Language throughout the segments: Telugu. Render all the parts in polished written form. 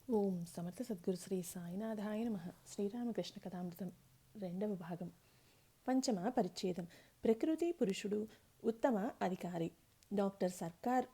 ఓం సమర్థ సద్గురు శ్రీ సాయినాథాయ నమః. శ్రీరామకృష్ణ కథామృతం 2వ భాగం. పంచమ పరిచ్ఛేదం. ప్రకృతి పురుషుడు ఉత్తమ అధికారి. డాక్టర్ సర్కార్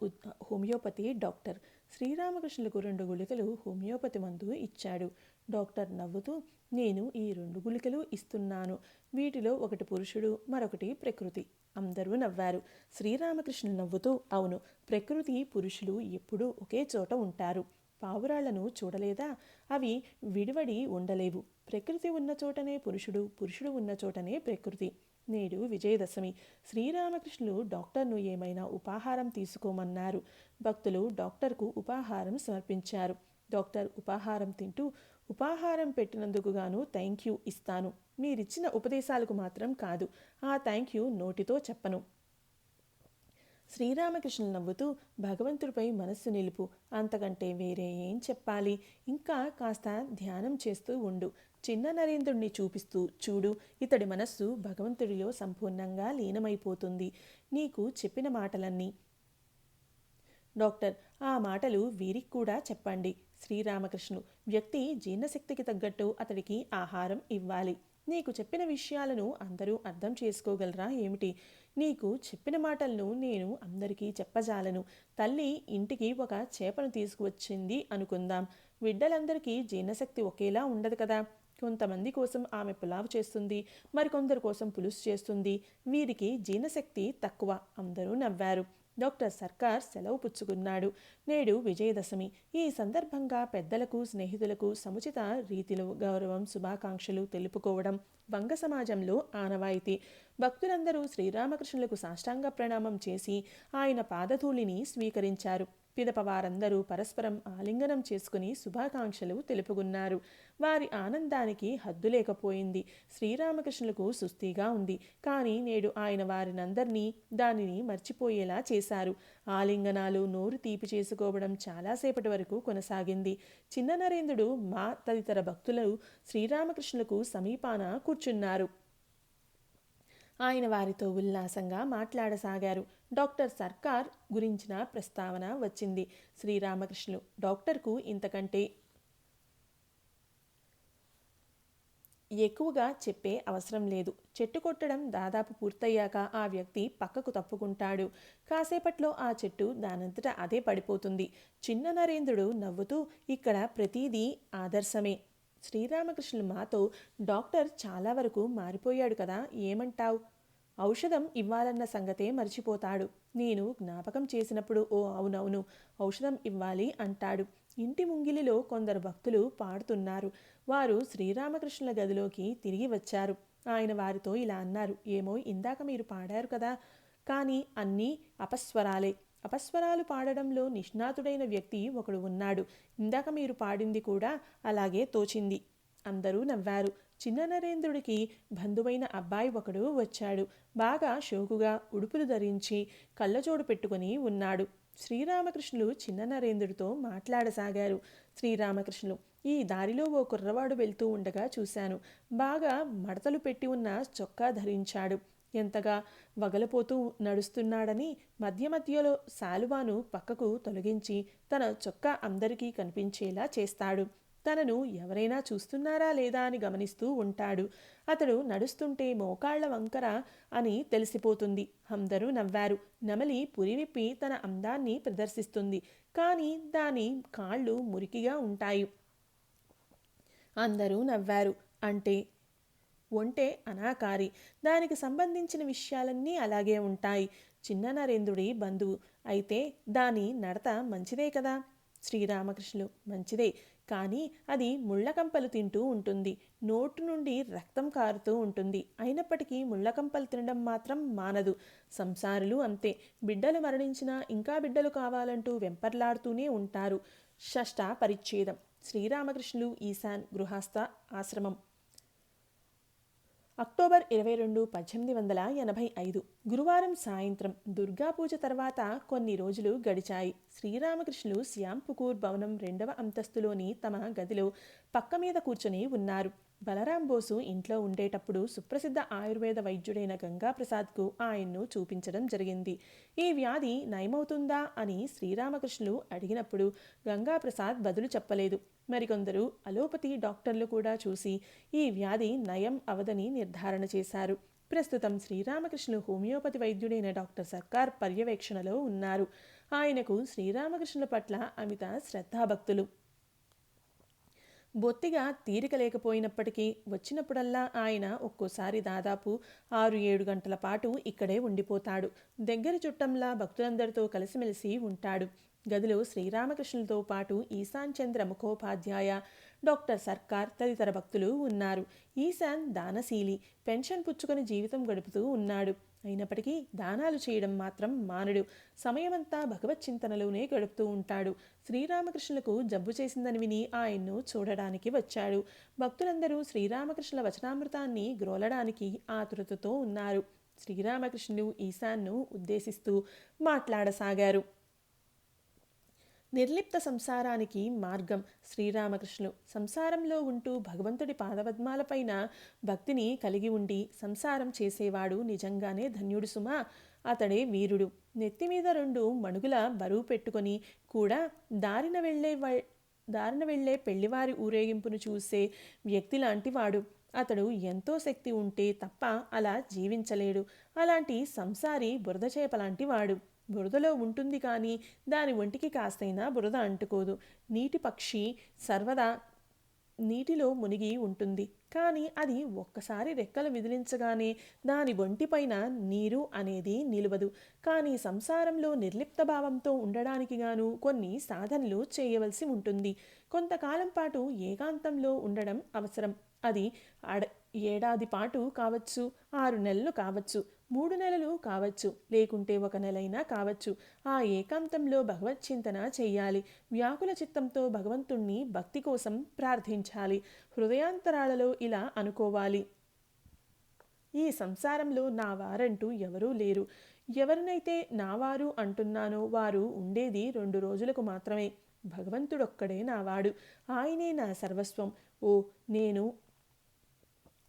హోమియోపతి డాక్టర్. శ్రీరామకృష్ణులకు 2 గుళికలు హోమియోపతి మందు ఇచ్చాడు. డాక్టర్ నవ్వుతూ, నేను ఈ 2 గుళికలు ఇస్తున్నాను. వీటిలో ఒకటి పురుషుడు, మరొకటి ప్రకృతి. అందరూ నవ్వారు. శ్రీరామకృష్ణులు నవ్వుతూ, అవును, ప్రకృతి పురుషులు ఎప్పుడూ ఒకే చోట ఉంటారు. పావురాళ్లను చూడలేదా? అవి విడివడి ఉండలేవు. ప్రకృతి ఉన్న చోటనే పురుషుడు, పురుషుడు ఉన్న చోటనే ప్రకృతి. నేడు విజయదశమి. శ్రీరామకృష్ణులు డాక్టర్ను ఏమైనా ఉపాహారం తీసుకోమన్నారు. భక్తులు డాక్టర్కు ఉపాహారం సమర్పించారు. డాక్టర్ ఉపాహారం తింటూ, ఉపాహారం పెట్టినందుకు గాను థ్యాంక్ యూ ఇస్తాను. మీరిచ్చిన ఉపదేశాలకు మాత్రం కాదు. ఆ థ్యాంక్ యూ నోటితో చెప్పను. శ్రీరామకృష్ణులు నవ్వుతూ, భగవంతుడిపై మనస్సు నిలుపు. అంతకంటే వేరే ఏం చెప్పాలి? ఇంకా కాస్త ధ్యానం చేస్తూ ఉండు. చిన్న నరేంద్రుణ్ణి చూపిస్తూ చూడు. ఇతడి మనస్సు భగవంతుడిలో సంపూర్ణంగా లీనమైపోతుంది. నీకు చెప్పిన మాటలన్నీ. డాక్టర్, ఆ మాటలు వీరికి కూడా చెప్పండి. శ్రీరామకృష్ణులు, వ్యక్తి జీర్ణశక్తికి తగ్గట్టు అతడికి ఆహారం ఇవ్వాలి. నీకు చెప్పిన విషయాలను అందరూ అర్థం చేసుకోగలరా ఏమిటి? నీకు చెప్పిన మాటలను నేను అందరికీ చెప్పజాలను. తల్లి ఇంటికి ఒక చేపను తీసుకువచ్చింది అనుకుందాం. బిడ్డలందరికీ జీర్ణశక్తి ఒకేలా ఉండదు కదా. కొంతమంది కోసం ఆమె పులావు చేస్తుంది, మరికొందరి కోసం పులుసు చేస్తుంది. వీరికి జీర్ణశక్తి తక్కువ. అందరూ నవ్వారు. డాక్టర్ సర్కార్ సెలవు పుచ్చుకున్నాడు. నేడు విజయదశమి. ఈ సందర్భంగా పెద్దలకు, స్నేహితులకు సముచిత రీతిలో గౌరవం, శుభాకాంక్షలు తెలుపుకోవడం వంగ సమాజంలో ఆనవాయితీ. భక్తులందరూ శ్రీరామకృష్ణులకు సాష్టాంగ ప్రణామం చేసి ఆయన పాదధూళిని స్వీకరించారు. పిదప వారందరూ పరస్పరం ఆలింగనం చేసుకుని శుభాకాంక్షలు తెలుపుకున్నారు. వారి ఆనందానికి హద్దు లేకపోయింది. శ్రీరామకృష్ణులకు సుస్థిగా ఉంది. కానీ నేడు ఆయన వారినందరినీ దానిని మర్చిపోయేలా చేశారు. ఆలింగనాలు, నోరు తీపి చేసుకోవడం చాలాసేపటి వరకు కొనసాగింది. చిన్న నరేంద్రుడు, మా తదితర భక్తులు శ్రీరామకృష్ణులకు సమీపాన కూర్చున్నారు. ఆయన వారితో ఉల్లాసంగా మాట్లాడసాగారు. డాక్టర్ సర్కార్ గురించిన ప్రస్తావన వచ్చింది. శ్రీరామకృష్ణులు, డాక్టర్కు ఇంతకంటే ఎక్కువగా చెప్పే అవసరం లేదు. చెట్టు కొట్టడం దాదాపు పూర్తయ్యాక ఆ వ్యక్తి పక్కకు తప్పుకుంటాడు. కాసేపట్లో ఆ చెట్టు దానంతటా అదే పడిపోతుంది. చిన్న నరేంద్రుడు నవ్వుతూ, ఇక్కడ ప్రతిదీ ఆదర్శమే. శ్రీరామకృష్ణులు, మాతో డాక్టర్ చాలా వరకు మారిపోయాడు కదా, ఏమంటావ్? ఔషధం ఇవ్వాలన్న సంగతే మర్చిపోతాడు. నేను జ్ఞాపకం చేసినప్పుడు ఓ అవునవును, ఔషధం ఇవ్వాలి అంటాడు. ఇంటి ముంగిలిలో కొందరు భక్తులు పాడుతున్నారు. వారు శ్రీరామకృష్ణుల గదిలోకి తిరిగి వచ్చారు. ఆయన వారితో ఇలా అన్నారు, ఏమో ఇందాక మీరు పాడారు కదా, కానీ అన్నీ అపస్వరాలే. అపస్వరాలు పాడడంలో నిష్ణాతుడైన వ్యక్తి ఒకడు ఉన్నాడు. ఇందాక మీరు పాడింది కూడా అలాగే తోచింది. అందరూ నవ్వారు. చిన్న నరేంద్రుడికి బంధువైన అబ్బాయి ఒకడు వచ్చాడు. బాగా షోకుగా ఉడుపులు ధరించి కళ్ళజోడు పెట్టుకుని ఉన్నాడు. శ్రీరామకృష్ణులు చిన్న నరేంద్రుడితో మాట్లాడసాగారు. శ్రీరామకృష్ణులు, ఈ దారిలో ఓ కుర్రవాడు వెళ్తూ ఉండగా చూశాను. బాగా మడతలు పెట్టి ఉన్న చొక్కా ధరించాడు. ఎంతగా వగలపోతూ నడుస్తున్నాడని మధ్య మధ్యలో శాలువాను పక్కకు తొలగించి తన చొక్కా అందరికీ కనిపించేలా చేస్తాడు. తనను ఎవరైనా చూస్తున్నారా లేదా అని గమనిస్తూ ఉంటాడు. అతడు నడుస్తుంటే మోకాళ్ల వంకర అని తెలిసిపోతుంది. అందరూ నవ్వారు. నెమలి పురివిప్పి తన అందాన్ని ప్రదర్శిస్తుంది, కానీ దాని కాళ్ళు మురికిగా ఉంటాయి. అందరూ నవ్వారు. అంటే ఒంటే అనాకారి. దానికి సంబంధించిన విషయాలన్నీ అలాగే ఉంటాయి. చిన్న నరేంద్రుడి బంధువు అయితే దాని నడత మంచిదే కదా. శ్రీరామకృష్ణులు, మంచిదే, కానీ అది ముళ్ళకంపలు తింటూ ఉంటుంది. నోటు నుండి రక్తం కారుతూ ఉంటుంది. అయినప్పటికీ ముళ్ళకంపలు తినడం మాత్రం మానదు. సంసారులు అంతే. బిడ్డలు మరణించినా ఇంకా బిడ్డలు కావాలంటూ వెంపర్లాడుతూనే ఉంటారు. షష్ఠ పరిచ్ఛేదం. శ్రీరామకృష్ణులు ఈశాన్ గృహస్థ ఆశ్రమం. అక్టోబర్ 22, 1885 గురువారం సాయంత్రం. దుర్గాపూజ తర్వాత కొన్ని రోజులు గడిచాయి. శ్రీరామకృష్ణులు శ్యాంపుకూర్ భవనం 2వ అంతస్తులోని తమ గదిలో పక్క మీద కూర్చొని ఉన్నారు. బలరాం బోసు ఇంట్లో ఉండేటప్పుడు సుప్రసిద్ధ ఆయుర్వేద వైద్యుడైన గంగాప్రసాద్కు ఆయన్ను చూపించడం జరిగింది. ఈ వ్యాధి నయమవుతుందా అని శ్రీరామకృష్ణులు అడిగినప్పుడు గంగాప్రసాద్ బదులు చెప్పలేదు. మరికొందరు అలోపతి డాక్టర్లు కూడా చూసి ఈ వ్యాధి నయం అవదని నిర్ధారణ చేశారు. ప్రస్తుతం శ్రీరామకృష్ణులు హోమియోపతి వైద్యుడైన డాక్టర్ సర్కార్ పర్యవేక్షణలో ఉన్నారు. ఆయనకు శ్రీరామకృష్ణుల పట్ల అమిత శ్రద్ధాభక్తులు. బొత్తిగా తీరిక లేకపోయినప్పటికీ వచ్చినప్పుడల్లా ఆయన ఒక్కోసారి దాదాపు 6-7 గంటల పాటు ఇక్కడే ఉండిపోతాడు. దగ్గర చుట్టంలా భక్తులందరితో కలిసిమెలిసి ఉంటాడు. గదిలో శ్రీరామకృష్ణులతో పాటు ఈశాన్ చంద్ర ముఖోపాధ్యాయ, డాక్టర్ సర్కార్ తదితర భక్తులు ఉన్నారు. ఈశాన్ దానశీలి, పెన్షన్ పుచ్చుకొని జీవితం గడుపుతూ ఉన్నాడు. అయినప్పటికీ దానాలు చేయడం మాత్రం మానడు. సమయమంతా భగవత్ చింతనలోనే గడుపుతూ ఉంటాడు. శ్రీరామకృష్ణులకు జబ్బు చేసిందని విని ఆయన్ను చూడడానికి వచ్చాడు. భక్తులందరూ శ్రీరామకృష్ణుల వచనామృతాన్ని గ్రోలడానికి ఆతురతతో ఉన్నారు. శ్రీరామకృష్ణులు ఈశాన్ను ఉద్దేశిస్తూ మాట్లాడసాగారు. నిర్లిప్త సంసారానికి మార్గం శ్రీరామకృష్ణులు. సంసారంలో ఉంటూ భగవంతుడి పాదపద్మాలపైన భక్తిని కలిగి ఉండి సంసారం చేసేవాడు నిజంగానే ధన్యుడు సుమా. అతడే వీరుడు. నెత్తిమీద 2 మణుగుల బరువు పెట్టుకొని కూడా దారిన వెళ్లే పెళ్లివారి ఊరేగింపును చూసే వ్యక్తి లాంటివాడు. అతడు ఎంతో శక్తి ఉంటే తప్ప అలా జీవించలేడు. అలాంటి సంసారి బురద చేపలాంటి వాడు. బురదలో ఉంటుంది కానీ దాని ఒంటికి కాస్తైనా బురద అంటుకోదు. నీటి పక్షి సర్వదా నీటిలో మునిగి ఉంటుంది. కానీ అది ఒక్కసారి రెక్కలు విదిలించగానే దాని ఒంటిపైన నీరు అనేది నిలవదు. కానీ సంసారంలో నిర్లిప్త భావంతో ఉండడానికి గాను కొన్ని సాధనలు చేయవలసి ఉంటుంది. కొంతకాలం పాటు ఏకాంతంలో ఉండడం అవసరం. అది ఏడాది పాటు కావచ్చు, 6 నెలలు కావచ్చు, 3 నెలలు కావచ్చు, లేకుంటే 1 నెలైనా కావచ్చు. ఆ ఏకాంతంలో భగవత్ చింతన చెయ్యాలి. వ్యాకుల చిత్తంతో భగవంతుణ్ణి భక్తి కోసం ప్రార్థించాలి. హృదయాంతరాలలో ఇలా అనుకోవాలి: ఈ సంసారంలో నా వారంటూ ఎవరూ లేరు. ఎవరినైతే నావారు అంటున్నానో వారు ఉండేది 2 రోజులకు మాత్రమే. భగవంతుడొక్కడే నావాడు. ఆయనే నా సర్వస్వం. ఓ, నేను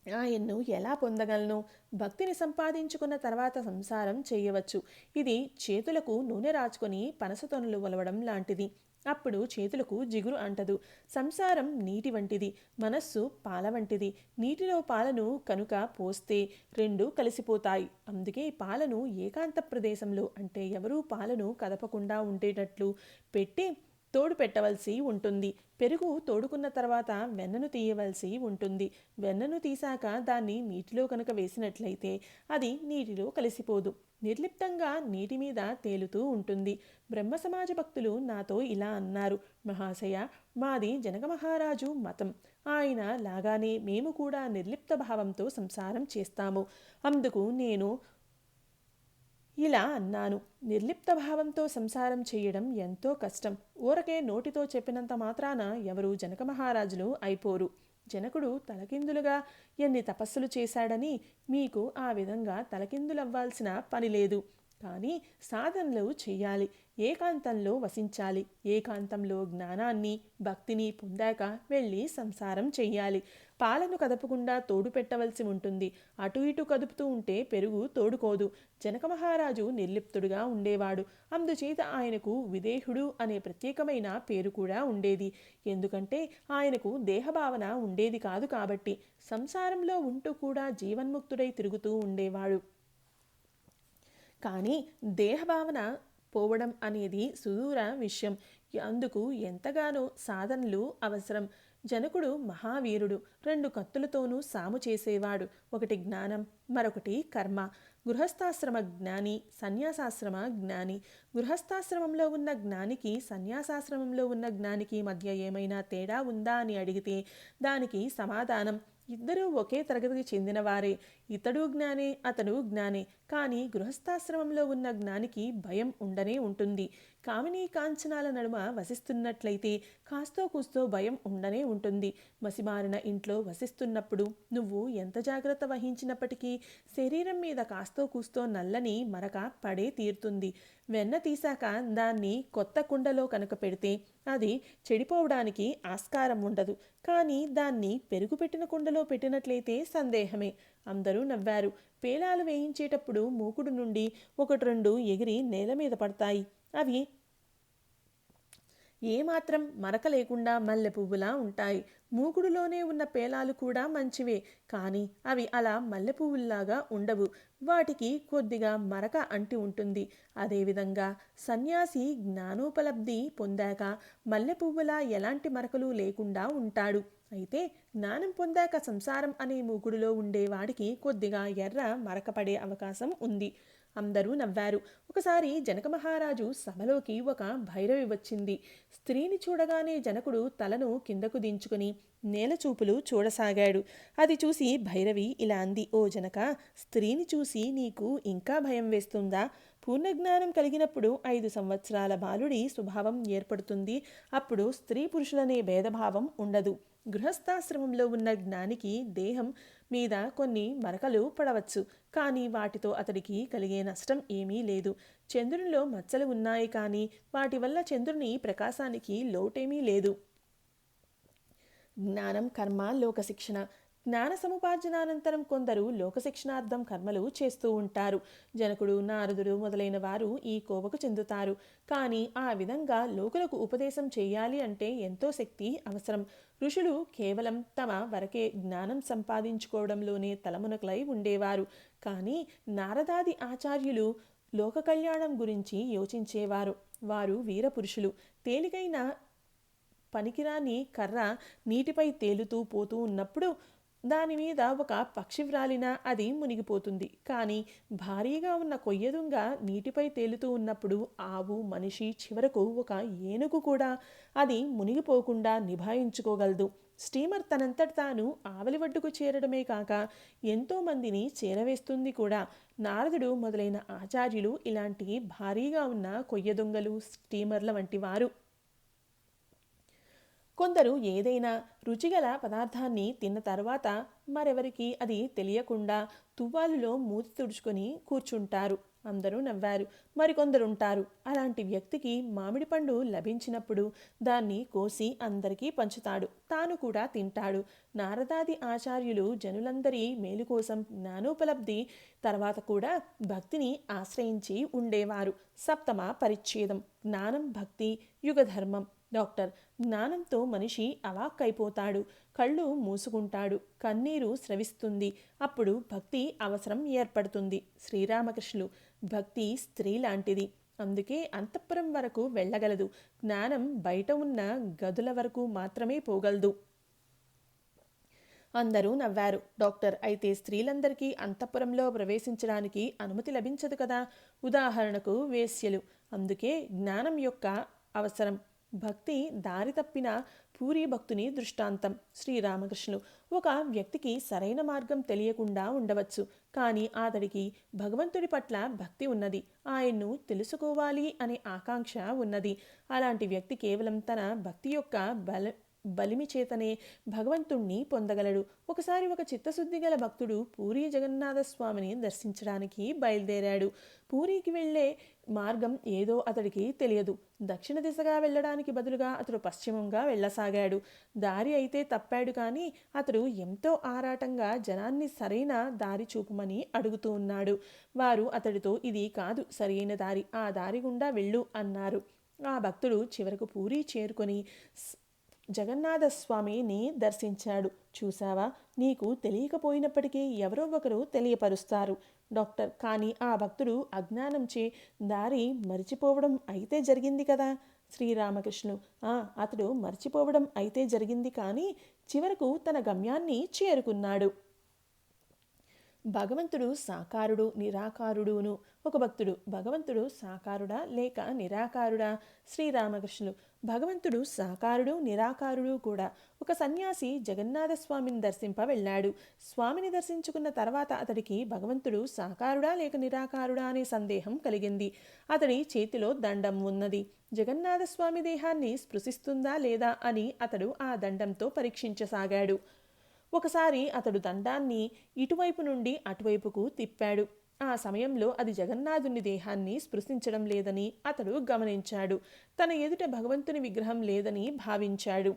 ఆయన్ను ఎలా పొందగలను? భక్తిని సంపాదించుకున్న తర్వాత సంసారం చేయవచ్చు. ఇది చేతులకు నూనె రాచుకొని పనసతొనలు ఒలవడం లాంటిది. అప్పుడు చేతులకు జిగురు అంటదు. సంసారం నీటి వంటిది, మనస్సు పాల వంటిది. నీటిలో పాలను కనుక పోస్తే 2 కలిసిపోతాయి. అందుకే పాలను ఏకాంత ప్రదేశంలో, అంటే ఎవరూ పాలను కదపకుండా ఉండేటట్లు పెట్టి తోడు పెట్టవలసి ఉంటుంది. పెరుగు తోడుకున్న తర్వాత వెన్నను తీయవలసి ఉంటుంది. వెన్నను తీసాక దాన్ని నీటిలో కనుక వేసినట్లయితే అది నీటిలో కలిసిపోదు. నిర్లిప్తంగా నీటి మీద తేలుతూ ఉంటుంది. బ్రహ్మ సమాజ భక్తులు నాతో ఇలా అన్నారు: మహాశయ, మాది జనక మహారాజు మతం. ఆయన లాగానే మేము కూడా నిర్లిప్త భావంతో సంసారం చేస్తాము. అందుకు నేను ఇలా అన్నాను: నిర్లిప్త భావంతో సంసారం చేయడం ఎంతో కష్టం. ఊరకే నోటితో చెప్పినంత మాత్రాన ఎవరు జనక మహారాజులు అయిపోరు. జనకుడు తలకిందులుగా ఎన్ని తపస్సులు చేశాడని మీకు ఆ విధంగా తలకిందులవ్వాల్సిన పని లేదు. కానీ సాధనలు చెయ్యాలి. ఏకాంతంలో వసించాలి. ఏకాంతంలో జ్ఞానాన్ని, భక్తిని పొందాక వెళ్ళి సంసారం చెయ్యాలి. పాలను కదపకుండా తోడు పెట్టవలసి ఉంటుంది. అటు ఇటు కదుపుతూ ఉంటే పెరుగు తోడుకోదు. జనక మహారాజు నిర్లిప్తుడుగా ఉండేవాడు. అందుచేత ఆయనకు విదేహుడు అనే ప్రత్యేకమైన పేరు కూడా ఉండేది. ఎందుకంటే ఆయనకు దేహభావన ఉండేది కాదు కాబట్టి. సంసారంలో ఉంటూ కూడా జీవన్ముక్తుడై తిరుగుతూ ఉండేవాడు. కానీ దేహభావన పోవడం అనేది సుదూర విషయం. అందుకు ఎంతగానో సాధనలు అవసరం. జనకుడు మహావీరుడు. 2 కత్తులతోనూ సాము చేసేవాడు. ఒకటి జ్ఞానం, మరొకటి కర్మ. గృహస్థాశ్రమ జ్ఞాని, సన్యాసాశ్రమ జ్ఞాని. గృహస్థాశ్రమంలో ఉన్న జ్ఞానికి, సన్యాసాశ్రమంలో ఉన్న జ్ఞానికి మధ్య ఏమైనా తేడా ఉందా అని అడిగితే దానికి సమాధానం: ఇద్దరూ ఒకే తరగతికి చెందినవారే. ఇతడు జ్ఞానే, అతడు జ్ఞానే. కానీ గృహస్థాశ్రమంలో ఉన్న జ్ఞానికి భయం ఉండనే ఉంటుంది. కామినీ కాంచనాల నడుమ వసిస్తున్నట్లయితే కాస్తో కూస్తో భయం ఉండనే ఉంటుంది. మసిమారిన ఇంట్లో వసిస్తున్నప్పుడు నువ్వు ఎంత జాగ్రత్త వహించినప్పటికీ శరీరం మీద కాస్తో కూస్తో నల్లని మరక పడే తీరుతుంది. వెన్న తీశాక దాన్ని కొత్త కుండలో కనుక పెడితే అది చెడిపోవడానికి ఆస్కారం ఉండదు. కానీ దాన్ని పెరుగు పెట్టిన కుండలో పెట్టినట్లయితే సందేహమే. అందరూ నవ్వారు. పేలాలు వేయించేటప్పుడు మూకుడు నుండి ఒకటి రెండు ఎగిరి నేల మీద పడతాయి. అవి ఏమాత్రం మరక లేకుండా మల్లె పువ్వులా ఉంటాయి. మూకుడులోనే ఉన్న పేలాలు కూడా మంచివే, కానీ అవి అలా మల్లె పువ్వుల్లాగా ఉండవు. వాటికి కొద్దిగా మరక అంటి ఉంటుంది. అదేవిధంగా సన్యాసి జ్ఞానోపలబ్ధి పొందాక మల్లె పువ్వులా ఎలాంటి మరకలు లేకుండా ఉంటాడు. అయితే జ్ఞానం పొందాక సంసారం అనే మూకుడులో ఉండేవాడికి కొద్దిగా ఎర్ర మరకపడే అవకాశం ఉంది. అందరూ నవ్వారు. ఒకసారి జనక మహారాజు సభలోకి ఒక భైరవి వచ్చింది. స్త్రీని చూడగానే జనకుడు తలను కిందకు దించుకుని నేలచూపులు చూడసాగాడు. అది చూసి భైరవి ఇలా అంది, ఓ జనక, స్త్రీని చూసి నీకు ఇంకా భయం వేస్తుందా? పూర్ణజ్ఞానం కలిగినప్పుడు 5 సంవత్సరాల బాలుడి స్వభావం ఏర్పడుతుంది. అప్పుడు స్త్రీ పురుషులనే భేదభావం ఉండదు. గృహస్థాశ్రమంలో ఉన్న జ్ఞానికి దేహం మీద కొన్ని మరకలు పడవచ్చు, కానీ వాటితో అతడికి కలిగే నష్టం ఏమీ లేదు. చంద్రునిలో మచ్చలు ఉన్నాయి, కానీ వాటి వల్ల చంద్రుని ప్రకాశానికి లోటేమీ లేదు. జ్ఞానం, కర్మ, లోకశిక్షణ. జ్ఞాన సముపార్జనానంతరం కొందరు లోకశిక్షణార్థం కర్మలు చేస్తూ ఉంటారు. జనకుడు, నారదుడు మొదలైన వారు ఈ కోవకు చెందుతారు. కానీ ఆ విధంగా లోకులకు ఉపదేశం చేయాలి అంటే ఎంతో శక్తి అవసరం. ఋషులు కేవలం తమ వరకే జ్ఞానం సంపాదించుకోవడంలోనే తలమునకలై ఉండేవారు. కానీ నారదాది ఆచార్యులు లోక కళ్యాణం గురించి యోచించేవారు. వారు వీరపురుషులు. తేలికైన పనికిరాని కర్ర నీటిపై తేలుతూ పోతూ ఉన్నప్పుడు దాని మీద ఒక పక్షి వ్రాలినా అది మునిగిపోతుంది. కానీ భారీగా ఉన్న కొయ్యదుంగ నీటిపై తేలుతూ ఉన్నప్పుడు ఆవు, మనిషి, చివరకు ఒక ఏనుగు కూడా అది మునిగిపోకుండా నిభాయించుకోగలదు. స్టీమర్ తనంతట తాను ఆవలి ఒడ్డుకు చేరడమే కాక ఎంతో మందిని చేరవేస్తుంది కూడా. నారదుడు మొదలైన ఆచార్యులు ఇలాంటి భారీగా ఉన్న కొయ్యదొంగలు, స్టీమర్ల వంటి వారు. కొందరు ఏదైనా రుచిగల పదార్థాన్ని తిన్న తర్వాత మరెవరికి అది తెలియకుండా తువ్వాలులో మూతి తుడుచుకొని కూర్చుంటారు. అందరూ నవ్వారు. మరికొందరుంటారు, అలాంటి వ్యక్తికి మామిడి పండు లభించినప్పుడు దాన్ని కోసి అందరికీ పంచుతాడు, తాను కూడా తింటాడు. నారదాది ఆచార్యులు జనులందరి మేలు కోసం జ్ఞానోపలబ్ధి తర్వాత కూడా భక్తిని ఆశ్రయించి ఉండేవారు. సప్తమ పరిచ్ఛేదం. జ్ఞానం, భక్తి, యుగధర్మం. డాక్టర్, జ్ఞానంతో మనిషి అవాక్కైపోతాడు. కళ్ళు మూసుకుంటాడు, కన్నీరు స్రవిస్తుంది. అప్పుడు భక్తి అవసరం ఏర్పడుతుంది. శ్రీరామకృష్ణులు, భక్తి స్త్రీ లాంటిది, అందుకే అంతఃపురం వరకు వెళ్ళగలదు. జ్ఞానం బయట ఉన్న గదుల వరకు మాత్రమే పోగలదు. అందరూ నవ్వారు. డాక్టర్, అయితే స్త్రీలందరికీ అంతఃపురంలో ప్రవేశించడానికి అనుమతి లభించదు కదా. ఉదాహరణకు వేశ్యలు. అందుకే జ్ఞానం యొక్క అవసరం. భక్తి దారి తప్పిన పూరీ భక్తుని దృష్టాంతం. శ్రీరామకృష్ణులు, ఒక వ్యక్తికి సరైన మార్గం తెలియకుండా ఉండవచ్చు, కానీ అతడికి భగవంతుడి పట్ల భక్తి ఉన్నది. ఆయన్ను తెలుసుకోవాలి అనే ఆకాంక్ష ఉన్నది. అలాంటి వ్యక్తి కేవలం తన భక్తి యొక్క బలిమి చేతనే భగవంతుణ్ణి పొందగలడు. ఒకసారి ఒక చిత్తశుద్ధి గల భక్తుడు పూరీ జగన్నాథ స్వామిని దర్శించడానికి బయలుదేరాడు. పూరీకి వెళ్లే మార్గం ఏదో అతడికి తెలియదు. దక్షిణ దిశగా వెళ్ళడానికి బదులుగా అతడు పశ్చిమంగా వెళ్ళసాగాడు. దారి అయితే తప్పాడు, కానీ అతడు ఎంతో ఆరాటంగా జనాన్ని సరైన దారి చూపమని అడుగుతూ ఉన్నాడు. వారు అతడితో, ఇది కాదు సరైన దారి, ఆ దారి గుండా వెళ్ళు అన్నారు. ఆ భక్తుడు చివరకు పూరీ చేరుకొని జగన్నాథస్వామిని దర్శించాడు. చూసావా, నీకు తెలియకపోయినప్పటికీ ఎవరో ఒకరు తెలియపరుస్తారు. డాక్టర్, కానీ ఆ భక్తుడు అజ్ఞానంచే దారి మరిచిపోవడం అయితే జరిగింది కదా. శ్రీరామకృష్ణులు, అతడు మర్చిపోవడం అయితే జరిగింది, కానీ చివరకు తన గమ్యాన్ని చేరుకున్నాడు. భగవంతుడు సాకారుడు నిరాకారుడును. ఒక భక్తుడు, భగవంతుడు సాకారుడా లేక నిరాకారుడా? శ్రీరామకృష్ణులు: భగవంతుడు సాకారుడు నిరాకారుడు కూడా. ఒక సన్యాసి జగన్నాథ స్వామిని దర్శింప వెళ్ళాడు. స్వామిని దర్శించుకున్న తర్వాత అతడికి భగవంతుడు సాకారుడా లేక నిరాకారుడా అనే సందేహం కలిగింది. అతడి చేతిలో దండం ఉన్నది. జగన్నాథ స్వామి దేహాన్ని స్పృశిస్తుందా లేదా అని అతడు ఆ దండంతో పరీక్షించసాగాడు. ఒకసారి అతడు దండాన్ని ఇటువైపు నుండి అటువైపుకు తిప్పాడు. ఆ సమయంలో అది జగన్నాథుని దేహాన్ని స్పృశించడం లేదని అతడు గమనించాడు. తన ఎదుట భగవంతుని విగ్రహం లేదని భావించాడు.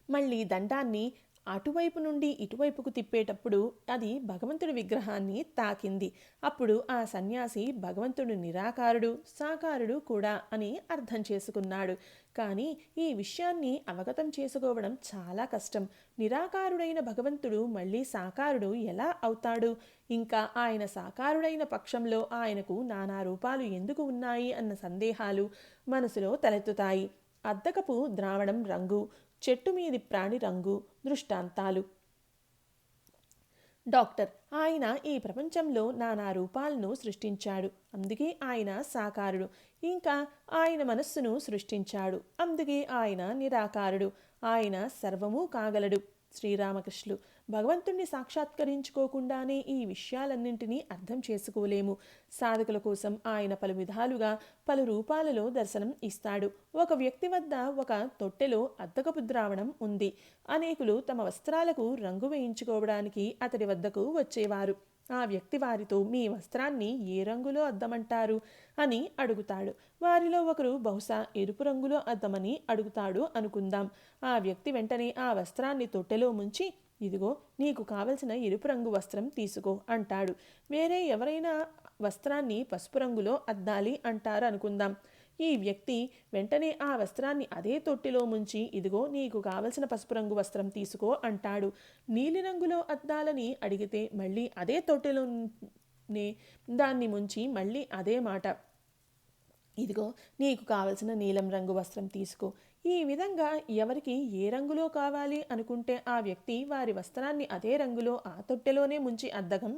మళ్ళీ దండాన్ని అటువైపు నుండి ఇటువైపుకు తిప్పేటప్పుడు అది భగవంతుడి విగ్రహాన్ని తాకింది. అప్పుడు ఆ సన్యాసి భగవంతుడు నిరాకారుడు సాకారుడు కూడా అని అర్థం చేసుకున్నాడు. కానీ ఈ విషయాన్ని అవగతం చేసుకోవడం చాలా కష్టం. నిరాకారుడైన భగవంతుడు మళ్ళీ సాకారుడు ఎలా అవుతాడు? ఇంకా ఆయన సాకారుడైన పక్షంలో ఆయనకు నానా రూపాలు ఎందుకు ఉన్నాయి అన్న సందేహాలు మనసులో తలెత్తుతాయి. అద్దకపు ద్రావణం రంగు, చెట్టు మీది ప్రాణి రంగు దృష్టాంతాలు. డాక్టర్: ఆయన ఈ ప్రపంచంలో నానా రూపాలను సృష్టించాడు, అందుకే ఆయన సాకారుడు. ఇంకా ఆయన మనస్సును సృష్టించాడు, అందుకే ఆయన నిరాకారుడు. ఆయన సర్వము కాగలడు. శ్రీరామకృష్ణులు: భగవంతుణ్ణి సాక్షాత్కరించుకోకుండానే ఈ విషయాలన్నింటినీ అర్థం చేసుకోలేము. సాధకుల కోసం ఆయన పలు విధాలుగా పలు రూపాలలో దర్శనం ఇస్తాడు. ఒక వ్యక్తి వద్ద ఒక తొట్టెలో అద్దకపు ద్రావణం ఉంది. అనేకులు తమ వస్త్రాలకు రంగు వేయించుకోవడానికి అతడి వద్దకు వచ్చేవారు. ఆ వ్యక్తి వారితో, మీ వస్త్రాన్ని ఏ రంగులో అద్దమంటారు అని అడుగుతాడు. వారిలో ఒకరు బహుశా ఎరుపు రంగులో అద్దమని అడుగుతాడు అనుకుందాం. ఆ వ్యక్తి వెంటనే ఆ వస్త్రాన్ని తొట్టెలో ముంచి, ఇదిగో నీకు కావలసిన ఎరుపు రంగు వస్త్రం తీసుకో అంటాడు. వేరే ఎవరైనా వస్త్రాన్ని పసుపు రంగులో అద్దాలి అంటారు అనుకుందాం. ఈ వ్యక్తి వెంటనే ఆ వస్త్రాన్ని అదే తొట్టిలో ముంచి, ఇదిగో నీకు కావలసిన పసుపు రంగు వస్త్రం తీసుకో అంటాడు. నీలిరంగులో అద్దాలని అడిగితే మళ్ళీ అదే తొట్టిలోనే దాన్ని ముంచి మళ్ళీ అదే మాట, ఇదిగో నీకు కావలసిన నీలం రంగు వస్త్రం తీసుకో. ఈ విధంగా ఎవరికి ఏ రంగులో కావాలి అనుకుంటే ఆ వ్యక్తి వారి వస్త్రాన్ని అదే రంగులో ఆ తొట్టెలోనే ముంచి అద్దకం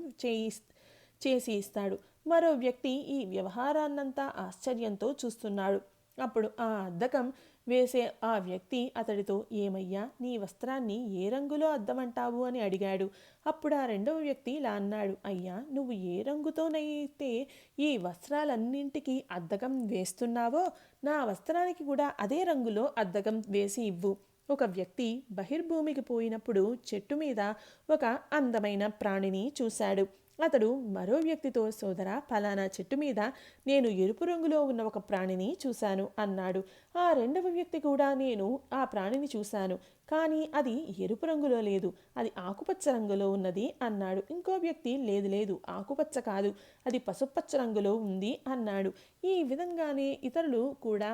చేసి ఇస్తాడు. మరో వ్యక్తి ఈ వ్యవహారాన్నంతా ఆశ్చర్యంతో చూస్తున్నాడు. అప్పుడు ఆ అద్దకం వేసే ఆ వ్యక్తి అతడితో, ఏమయ్యా, నీ వస్త్రాన్ని ఏ రంగులో అద్దమంటావు అని అడిగాడు. అప్పుడు ఆ రెండవ వ్యక్తి ఇలా అన్నాడు, అయ్యా, నువ్వు ఏ రంగుతోనైతే ఈ వస్త్రాలన్నింటికీ అద్దకం వేస్తున్నావో నా వస్త్రానికి కూడా అదే రంగులో అద్దకం వేసి ఇవ్వు. ఒక వ్యక్తి బహిర్భూమికి పోయినప్పుడు చెట్టు మీద ఒక అందమైన ప్రాణిని చూశాడు. అతడు మరో వ్యక్తితో, సోదరా, ఫలానా చెట్టు మీద నేను ఎరుపు రంగులో ఉన్న ఒక ప్రాణిని చూశాను అన్నాడు. ఆ రెండవ వ్యక్తి కూడా, నేను ఆ ప్రాణిని చూశాను, కానీ అది ఎరుపు రంగులో లేదు, అది ఆకుపచ్చ రంగులో ఉన్నది అన్నాడు. ఇంకో వ్యక్తి, లేదు లేదు, ఆకుపచ్చ కాదు, అది పసుపచ్చ రంగులో ఉంది అన్నాడు. ఈ విధంగానే ఇతరులు కూడా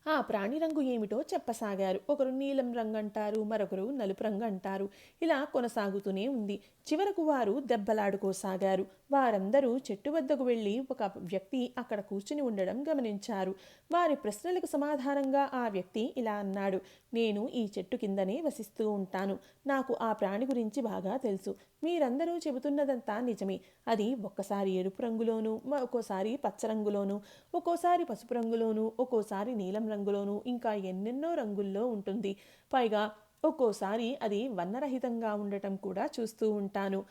ఆ ప్రాణి రంగు ఏమిటో చెప్పసాగారు. ఒకరు నీలం రంగు అంటారు, మరొకరు నలుపు రంగు అంటారు. ఇలా కొనసాగుతూనే ఉంది. చివరకు వారు దెబ్బలాడుకోసాగారు. వారందరూ చెట్టు వద్దకు వెళ్ళి ఒక వ్యక్తి అక్కడ కూర్చుని ఉండడం గమనించారు. వారి ప్రశ్నలకు సమాధానంగా ఆ వ్యక్తి ఇలా అన్నాడు, నేను ఈ చెట్టు కిందనే వసిస్తూ ఉంటాను. నాకు ఆ ప్రాణి గురించి బాగా తెలుసు. మీరందరూ చెబుతున్నదంతా నిజమే. అది ఒక్కసారి ఎరుపు రంగులోను, ఒక్కోసారి పచ్చ రంగులోను, ఒక్కోసారి పసుపు రంగులోను, ఒక్కోసారి నీలం రంగులోను, ఇంకా ఎన్నెన్నో రంగుల్లో ఉంటుంది. పైగా ఒక్కోసారి అది వర్ణరహితంగా ఉండటం కూడా చూస్తూ ఉంటాను.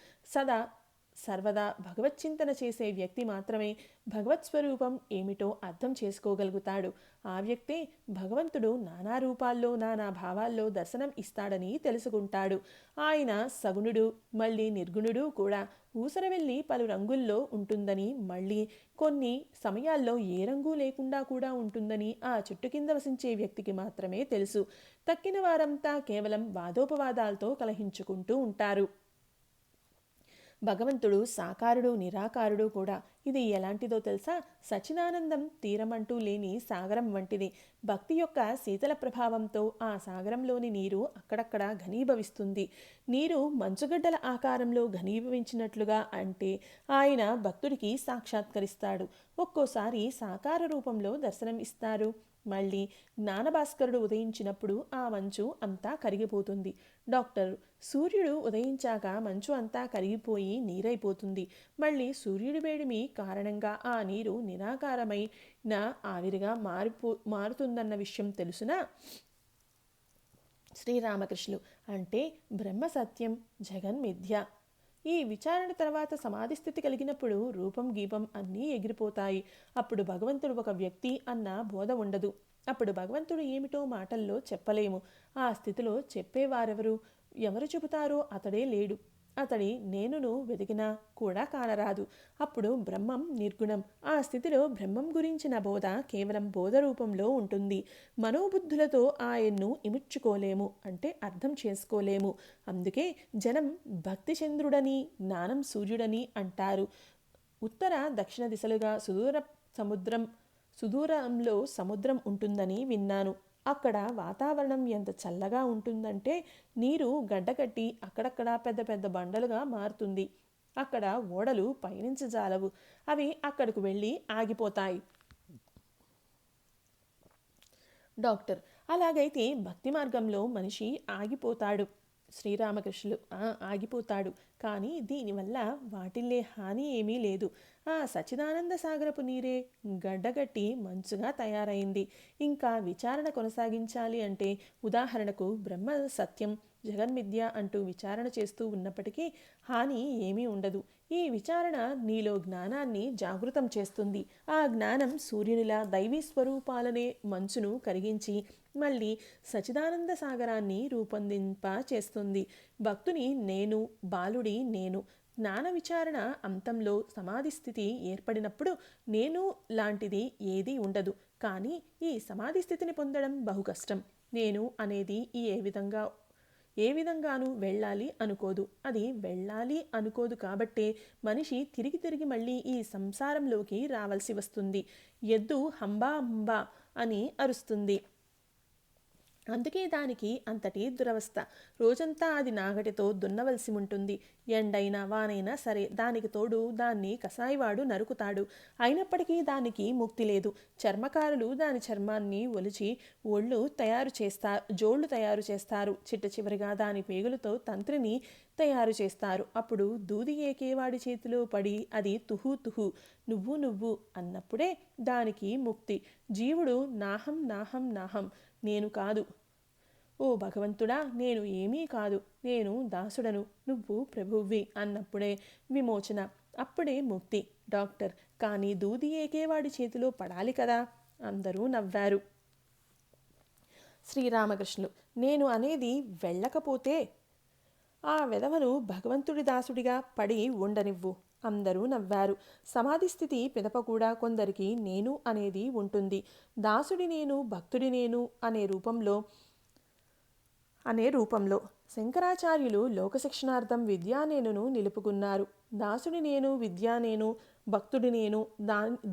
సర్వదా భగవచ్చింతన చేసే వ్యక్తి మాత్రమే భగవత్ స్వరూపం ఏమిటో అర్థం చేసుకోగలుగుతాడు. ఆ వ్యక్తే భగవంతుడు నానా రూపాల్లో నానా భావాల్లో దర్శనం ఇస్తాడని తెలుసుకుంటాడు. ఆయన సగుణుడు, మళ్ళీ నిర్గుణుడు కూడా. ఊసరవెల్లి పలు రంగుల్లో ఉంటుందని, మళ్ళీ కొన్ని సమయాల్లో ఏ రంగు లేకుండా కూడా ఉంటుందని ఆ చెట్టు కింద వసించే వ్యక్తికి మాత్రమే తెలుసు. తక్కిన వారంతా కేవలం వాదోపవాదాలతో కలహించుకుంటూ ఉంటారు. భగవంతుడు సాకారుడు నిరాకారుడు కూడా. ఇది ఎలాంటిదో తెలుసా? సచ్చిదానందం తీరమంటూ లేని సాగరం వంటిది. భక్తి యొక్క శీతల ప్రభావంతో ఆ సాగరంలోని నీరు అక్కడక్కడ ఘనీభవిస్తుంది. నీరు మంచుగడ్డల ఆకారంలో ఘనీభవించినట్లుగా అంటే ఆయన భక్తుడికి సాక్షాత్కరిస్తాడు. ఒక్కోసారి సాకార రూపంలో దర్శనం ఇస్తారు. మళ్ళీ జ్ఞానభాస్కరుడు ఉదయించినప్పుడు ఆ మంచు అంతా కరిగిపోతుంది. డాక్టర్, సూర్యుడు ఉదయించాక మంచు అంతా కరిగిపోయి నీరైపోతుంది. మళ్ళీ సూర్యుడి వేడిమి కారణంగా ఆ నీరు నిరాకారమైన ఆవిరిగా మారుతుందన్న విషయం తెలుసునా? శ్రీరామకృష్ణులు అంటే బ్రహ్మ సత్యం, జగన్ మిథ్య. ఈ విచారణ తర్వాత సమాధి స్థితి కలిగినప్పుడు రూపం గీపం అన్నీ ఎగిరిపోతాయి. అప్పుడు భగవంతుడు ఒక వ్యక్తి అన్న బోధ ఉండదు. అప్పుడు భగవంతుడు ఏమిటో మాటల్లో చెప్పలేము. ఆ స్థితిలో చెప్పేవారెవరు? ఎవరు చెబుతారో అతడే లేడు. అతడి నేనును వెతికినా కూడా కానరాదు. అప్పుడు బ్రహ్మం నిర్గుణం. ఆ స్థితిలో బ్రహ్మం గురించిన బోధ కేవలం బోధ రూపంలో ఉంటుంది. మనోబుద్ధులతో ఆయన్ను ఇముడ్చుకోలేము, అంటే అర్థం చేసుకోలేము. అందుకే జనం భక్తి చంద్రుడని, జ్ఞానం సూర్యుడని అంటారు. ఉత్తర దక్షిణ దిశలుగా సుదూరంలో సముద్రం ఉంటుందని విన్నాను. అక్కడ వాతావరణం ఎంత చల్లగా ఉంటుందంటే నీరు గడ్డకట్టి అక్కడక్కడ పెద్ద పెద్ద బండలుగా మారుతుంది. అక్కడ ఓడలు పయనించజాలవు. అవి అక్కడకు వెళ్ళి ఆగిపోతాయి. డాక్టర్, అలాగైతే భక్తి మార్గంలో మనిషి ఆగిపోతాడు. శ్రీరామకృష్ణులు ఆగిపోతాడు. కానీ దీనివల్ల వాటిల్లే హాని ఏమీ లేదు. ఆ సచ్చిదానంద సాగరపు నీరే గడ్డగట్టి మంచుగా తయారైంది. ఇంకా విచారణ కొనసాగించాలి అంటే ఉదాహరణకు బ్రహ్మ సత్యం, జగన్మిథ్య అంటూ విచారణ చేస్తూ ఉన్నప్పటికీ హాని ఏమీ ఉండదు. ఈ విచారణ నీలో జ్ఞానాన్ని జాగృతం చేస్తుంది. ఆ జ్ఞానం సూర్యునిలా దైవీ స్వరూపాలనే మంచును కరిగించి మళ్ళీ సచిదానంద సాగరాన్ని రూపొందింప చేస్తుంది. భక్తుని నేను, బాలుడి నేను. జ్ఞాన విచారణ అంతంలో సమాధి స్థితి ఏర్పడినప్పుడు నేను లాంటిది ఏదీ ఉండదు. కానీ ఈ సమాధి స్థితిని పొందడం బహు కష్టం. నేను అనేది ఏ విధంగానూ వెళ్ళాలి అనుకోదు. అది వెళ్ళాలి అనుకోదు కాబట్టే మనిషి తిరిగి తిరిగి మళ్ళీ ఈ సంసారంలోకి రావాల్సి వస్తుంది. ఎద్దు హంబా హంబా అని అరుస్తుంది. అందుకే దానికి అంతటి దురవస్థ. రోజంతా అది నాగటితో దున్నవలసి ఉంటుంది. ఎండైనా వానైనా సరే. దానికి తోడు దాన్ని కసాయివాడు నరుకుతాడు. అయినప్పటికీ దానికి ముక్తి లేదు. చర్మకారులు దాని చర్మాన్ని ఒలిచి జోళ్లు తయారు చేస్తారు. చిట్ట చివరిగా దాని పేగులతో తంత్రిని తయారు చేస్తారు. అప్పుడు దూది ఏకేవాడి చేతిలో పడి అది తుహు తుహు నువ్వు నువ్వు అన్నప్పుడే దానికి ముక్తి. జీవుడు నాహం నాహం నాహం, నేను కాదు, ఓ భగవంతుడా నేను ఏమీ కాదు, నేను దాసుడను, నువ్వు ప్రభువ్వి అన్నప్పుడే విమోచన, అప్పుడే ముక్తి. డాక్టర్, కానీ దూది ఏకేవాడి చేతిలో పడాలి కదా. అందరూ నవ్వారు. శ్రీరామకృష్ణులు, నేను అనేది వెళ్ళకపోతే ఆ వెధవను భగవంతుడి దాసుడిగా పడి ఉండనివ్వు. అందరూ నవ్వారు. సమాధి స్థితి పిదప కూడా కొందరికి నేను అనేది ఉంటుంది. దాసుడి నేను, భక్తుడి నేను అనే రూపంలో శంకరాచార్యులు లోకశిక్షణార్థం విద్యా నేనును నిలుపుకున్నారు. దాసుడి నేను, విద్యా నేను, భక్తుడి నేను,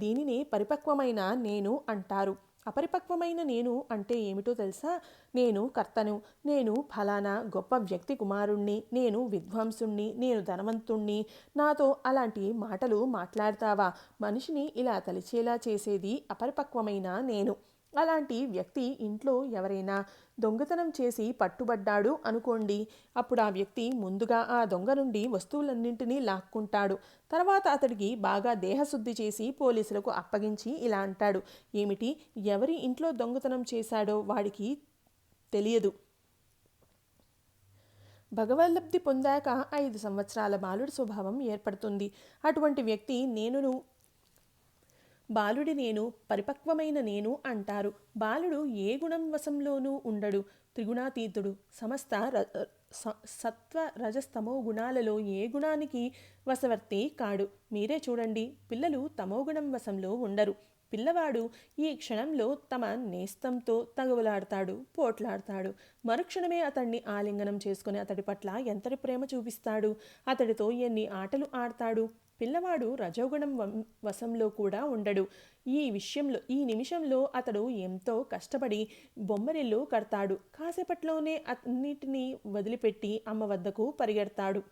దీనిని పరిపక్వమైన నేను అంటారు. అపరిపక్వమైన నేను అంటే ఏమిటో తెలుసా? నేను కర్తను, నేను ఫలానా గొప్ప వ్యక్తి కుమారుణ్ణి, నేను విద్వాంసుణ్ణి, నేను ధనవంతుణ్ణి. నాతో అలాంటి మాటలు మాట్లాడతావా? మనిషిని ఇలా తలిచేలా చేసేది అపరిపక్వమైన నేను. అలాంటి వ్యక్తి ఇంట్లో ఎవరైనా దొంగతనం చేసి పట్టుబడ్డాడు అనుకోండి. అప్పుడు ఆ వ్యక్తి ముందుగా ఆ దొంగ నుండి వస్తువులన్నింటినీ లాక్కుంటాడు. తర్వాత అతడికి బాగా దేహశుద్ధి చేసి పోలీసులకు అప్పగించి ఇలా అంటాడు, ఏమిటి, ఎవరి ఇంట్లో దొంగతనం చేశాడో వాడికి తెలియదు. భగవల్లబ్ధి పొందాక 5 సంవత్సరాల బాలుడి స్వభావం ఏర్పడుతుంది. అటువంటి వ్యక్తి బాలుడి నేను, పరిపక్వమైన నేను అంటారు. బాలుడు ఏ గుణం వశంలోనూ ఉండడు. త్రిగుణాతీతుడు. సమస్త సత్వ రజస్తమో గుణాలలో ఏ గుణానికి వశవర్తి కాడు. మీరే చూడండి, పిల్లలు తమోగుణం వశంలో ఉండరు. పిల్లవాడు ఈ క్షణంలో తమ నేస్తంతో తగవులాడతాడు, పోట్లాడతాడు. మరుక్షణమే అతన్ని ఆలింగనం చేసుకుని అతడి పట్ల ఎంతటి ప్రేమ చూపిస్తాడు, అతడితో ఎన్ని ఆటలు ఆడతాడు. పిల్లవాడు రజోగుణం వశంలో కూడా ఉండడు. ఈ నిమిషంలో అతడు ఎంతో కష్టపడి బొమ్మరిల్లు కడతాడు. కాసేపట్లోనే అన్నిటినీ వదిలిపెట్టి అమ్మ వద్దకు పరిగెడతాడు.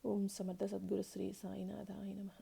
ఓం సమర్థ సద్గురు శ్రీ సాయినాథాయ నమః.